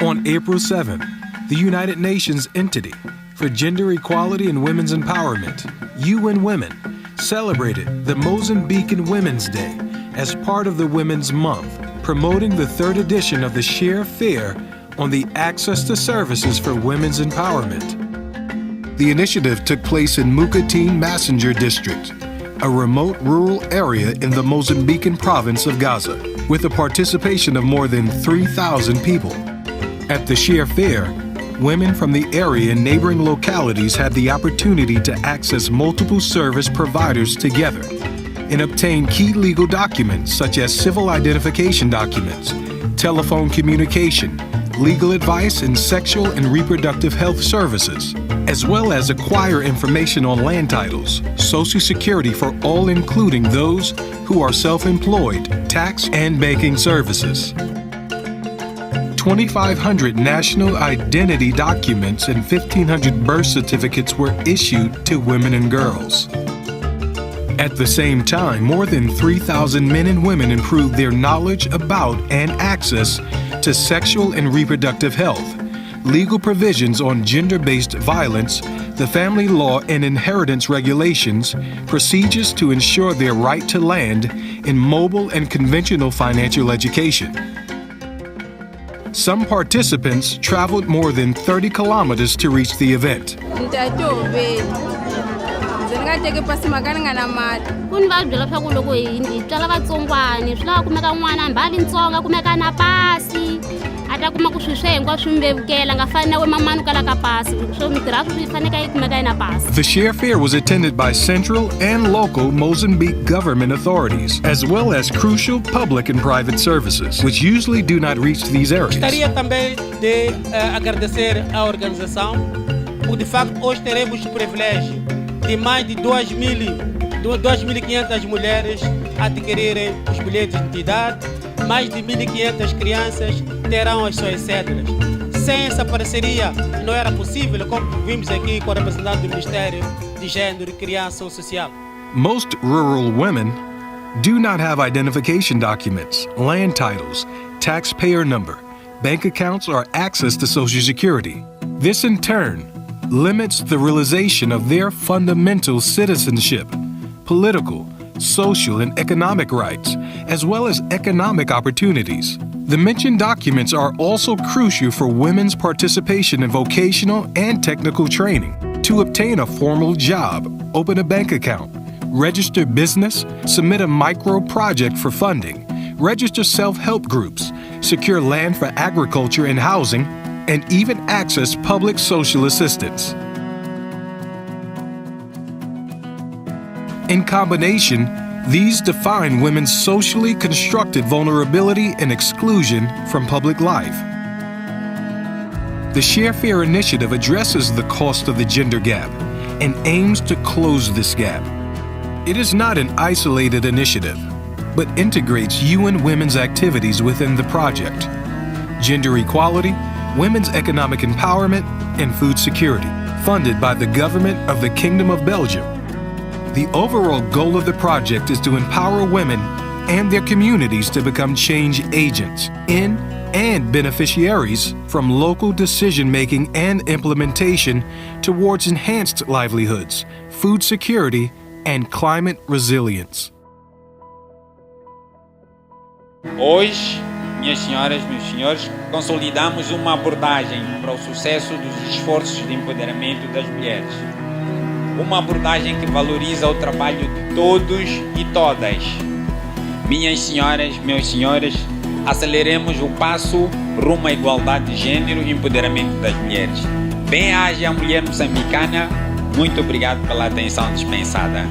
On April 7th, the United Nations entity for Gender Equality and Women's Empowerment, UN Women, celebrated the Mozambican Women's Day as part of the Women's Month, promoting the third edition of the Sharefair on the access to services for women's empowerment. The initiative took place in Mukatine Messenger District, a remote rural area in the Mozambican province of Gaza, with a participation of more than 3,000 people. At the Sharefair, women from the area and neighboring localities had the opportunity to access multiple service providers together and obtain key legal documents such as civil identification documents, telephone communication, legal advice, and sexual and reproductive health services, as well as acquire information on land titles, Social Security for all, including those who are self-employed, tax and banking services. 2,500 national identity documents and 1,500 birth certificates were issued to women and girls. At the same time, more than 3,000 men and women improved their knowledge about and access to sexual and reproductive health, legal provisions on gender-based violence, the family law and inheritance regulations, procedures to ensure their right to land, and mobile and conventional financial education. Some participants traveled more than 30 kilometers to reach the event. The Sharefair was attended by central and local Mozambique government authorities, as well as crucial public and private services, which usually do not reach these areas. Gostaria também de agradecer à organização, porque de facto hoje teremos o privilégio de mais de 2.500 mulheres adquirirem os bilhetes de identidade, mais de 1.500 crianças terão as suas cédulas. Sem essa parceria não era possível, como vimos aqui com o representante do Ministério de Gênero, Criança e Social. Most rural women do not have identification documents, land titles, taxpayer number, bank accounts, or access to Social Security. This in turn limits the realization of their fundamental citizenship, political, social, and economic rights, as well as economic opportunities. The mentioned documents are also crucial for women's participation in vocational and technical training, to obtain a formal job, open a bank account, register business, submit a micro project for funding, register self-help groups, secure land for agriculture and housing, and even access public social assistance. In combination, these define women's socially constructed vulnerability and exclusion from public life. The Sharefair initiative addresses the cost of the gender gap and aims to close this gap. It is not an isolated initiative, but integrates UN Women's activities within the project: gender equality, women's economic empowerment, and food security, funded by the government of the Kingdom of Belgium. The overall goal of the project is to empower women and their communities to become change agents in and beneficiaries from local decision-making and implementation towards enhanced livelihoods, food security, and climate resilience. Hoje, minhas senhoras, meus senhores, consolidamos uma abordagem para o sucesso dos esforços de empoderamento das mulheres. Uma abordagem que valoriza o trabalho de todos e todas. Minhas senhoras, meus senhores, aceleremos o passo rumo à igualdade de gênero e empoderamento das mulheres. Bem-aja a mulher moçambicana. Muito obrigado pela atenção dispensada.